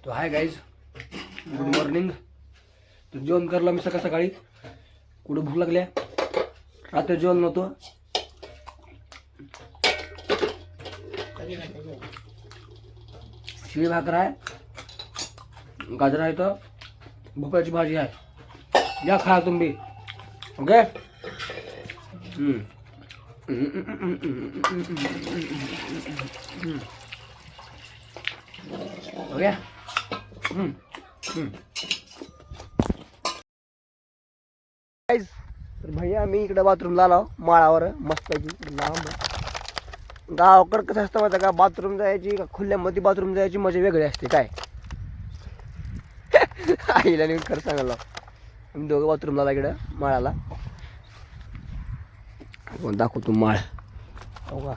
तो hi guys, good morning. तो जेवण करला मी सकाळी. कुठं भूक लागल्या, रात्री जेवण नव्हतं. शिळी भाकर आहे, गाजर आहे, तर भोपळ्याची भाजी आहे. या खा तुम्ही. ओके. ओके. तर भैया मी इकडे बाथरूमला आलो माळावर मस्तपैकी लांब. गावाकडं कसं असतं माहिती का, बाथरूम जायची का खुल्यामध्ये बाथरूम जायची मजा वेगळी असते काय. आईला मी खरं सांगायला आम्ही दोघं बाथरूमला इकडं माळाला. दाखवतो माळ. हो का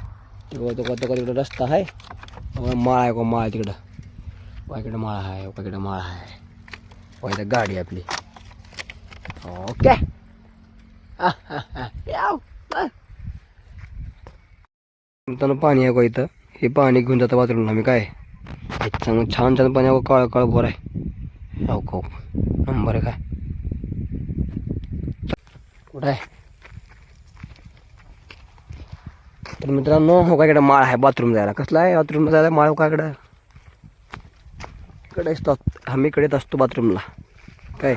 तिकडं रस्ता आहे, माळ आहे का माळ तिकडं. इकडे माळ आहे, इकडे माळ आहे, इथं गाडी आपली. ओके. पाणी आहे का इथं, हे पाणी घेऊन जातं बाथरूमला मी काय. चांगलं छान छान पाणी आहे, काळ काळ बोर आहे. हो खूप नंबर आहे काय. कुठं आहे तर मित्रांनो, हो का इकडे माळ आहे बाथरूम जायला. कसला आहे बाथरूमला जायला माळ. हो का इकडं इकडे असतो आम्ही, इकडेच असतो बाथरूमला काय.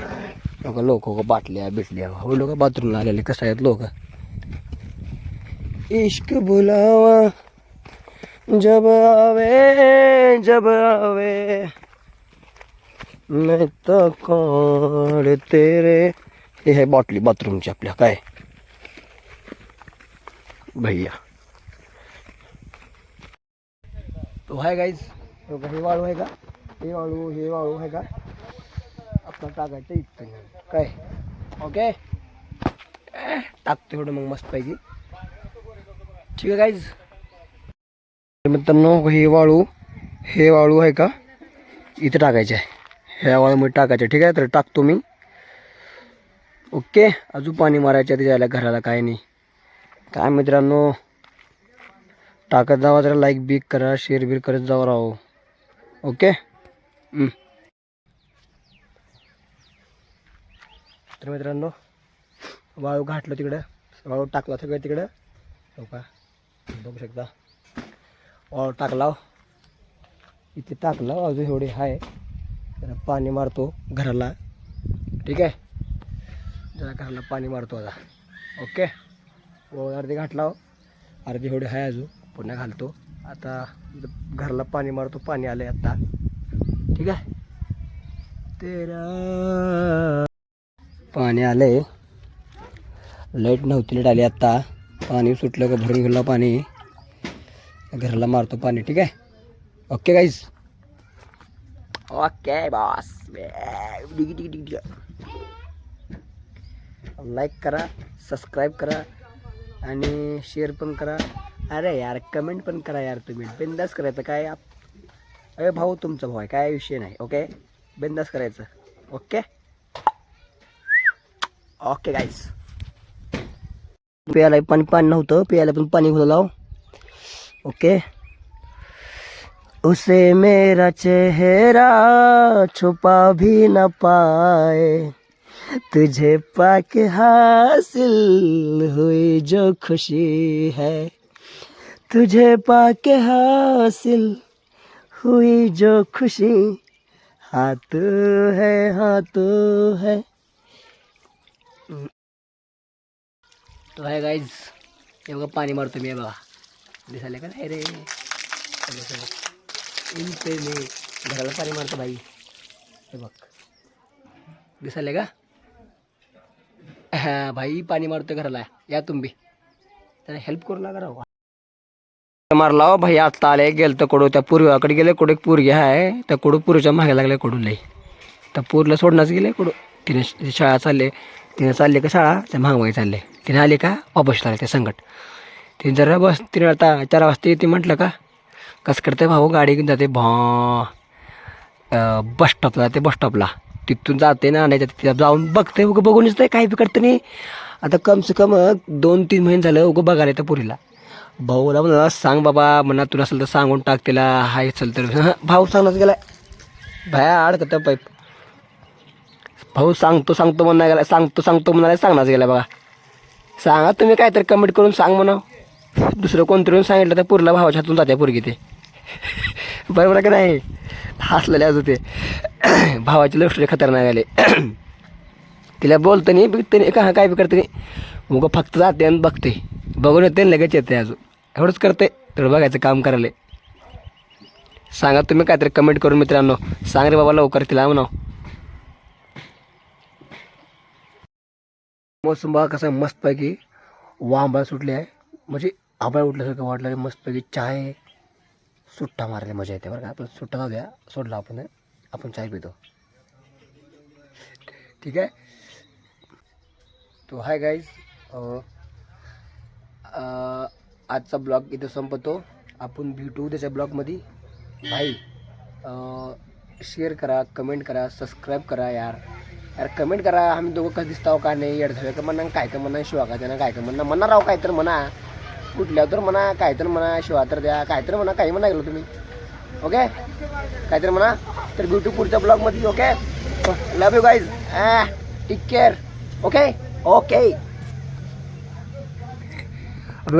लोक हो का बाटल्या बिटल्या हो लोक बाथरूमला आलेले कसं आहेत लोक. इश्क बुलावा जब आवे मैं तो कौन तेरे. हे आहे बॉटली बाथरूमची आपल्या काय भैया. तो आहे गाईज. हे वाळू आहे का, हे वाळू आहे का आपला टाकायचं इथं काय. ओके टाकतो एवढं मग मस्त पैकी. ठीक आहे गाईज. मित्रांनो हे वाळू आहे का इथं टाकायचं आहे, ह्या वाळूमध्ये टाकायचं. ठीक आहे, तर टाकतो मी. ओके. अजून पाणी मारायचं त्याच्या घराला काय नाही काय. मित्रांनो टाकत जावा, जरा लाईक बिक करा, शेअर बिर करत जावा राहो. ओके. तर मित्रांनो वाळू घातलं तिकडं, वाळू टाकला सगळं तिकडं. हो का बघू शकता वाळू टाकला इथे टाकला. अजून एवढे आहे, जरा पाणी मारतो घराला. ठीक आहे, जरा घराला पाणी मारतो आता. ओके. अर्धी घातला, अर्धी एवढे आहे अजून पुन्हा घालतो. आता घराला पाणी मारतो. पाणी आलंय आता. ठीक आहे, तेरा पाणी आलंय. लाईट नव्हती, लाईट आली आता. पाणी सुटलं का भरून गेलं पाणी, घराला मारतो पाणी. ठीक आहे. Okay guys. Okay boss. Like करा, सबस्क्राईब करा आणि शेअर पण करा. अरे यार कमेंट पण करा यार. तुम्ही बिंदास करायचं काय. अरे भाऊ तुमचा भाऊ आहे, काय विषय नाही. ओके बिंदास करायचं. ओके. Okay guys. प्यायला पाणी नव्हतं, प्यायला पण पाणी घालून लाव. ओके. उसे मेरा चेहरा छुपा भी न पाए, तुझे पाके हासिल हुई जो खुशी है, तुझे पाके हासिल हुई जो खुशी, हाथ है. तो आहे गाईज. हे बघा पाणी मारतो मी. बघा दिसायला का नाही रे. इनपे मी घराला पाणी मारतो भाई. हे बघ दिसायला का. हा भाई पाणी मारतो घराला. या तुम्ही त्याला हेल्प करू लागा राहू. मारला भाई. आत्ता आले गेलं तर कडू त्या पूर्वाकडे गेले. कडू एक पोरगी आहे, त्या कडू पुरीच्या मागे लागले. कडू लई त्या पोरीला सोडण्याच गेले. कडू तिने शाळा चालले, तिने चालले का शाळा त्या महागाई चालले. तिने आले का वापस आले ते संकट. तिने जरा बस तिने आता 4 वाजता येते म्हटलं का कसं करते भाऊ. गाडी घेऊन जाते बस स्टॉपला जाते. बस स्टॉपला तिथून जाते ना, नाही तिथं जाऊन बघते. उगं बघूनच नाही काही बी करते नाही. आता कम से कम 2-3 महिने झालं उगं बघायला त्या पुरीला. भाऊला म्हणा सांग बाबा, म्हणा तुला असेल तर सांगून टाक तिला. हाय असेल तर भाऊ सांगण्याच गेलाय. भाया अडकत पाईप. भाऊ सांगतो म्हणा गेला, सांगतो म्हणाला सांगणार गेला बघा. सांगा तुम्ही काहीतरी कमेंट करून सांग म्हणा. दुसरं कोणतरी सांगितलं तर पुरला भावाच्या हातून जाते पोरगी ते. बरोबर का नाही. हसलेले अजून ते. भावाची लष्करी खतरनाक आले. तिला बोलतं नाही बिकतं नाही का काय बी करते नाही. मग फक्त जाते आणि बघते, बघून येते लगेच येते. अजून एवढंच करते. तेवढं बघायचं काम करायला. सांगा तुम्ही काहीतरी कमेंट करून मित्रांनो. सांग रे बाबा लवकर तिला म्हणा. मोसम बघा कसं मस्तपैकी आंबा सुटले आहे. म्हणजे आंबा उठल्यासारखं वाटलं. मस्तपैकी चाय सुट्टा मारायला मजा येते बरं का. आपण सुट्टा जाऊ द्या, सोडला आपण चाय पितो. ठीक आहे. तो हाय गाईज, आजचा ब्लॉग इथं संपतो. आपण भेटू त्याच्या ब्लॉगमध्ये. भाई शेअर करा, कमेंट करा, सबस्क्राईब करा. यार कमेंट करा. आम्ही दोघं कसं दिसताव का नाही. येडझावे का म्हणा, काय तर म्हणा, शिवा का द्या ना, काय तर म्हणा राव, काय तर म्हणा, कुठल्यावर तर म्हणा, काय तर म्हणा, शिवा तर द्या, काय तर म्हणा, काही म्हणा गेलो तुम्ही. ओके, काय तर म्हणा. तर भेटू पुढच्या ब्लॉगमध्ये. Okay, love you guys, take care. Okay.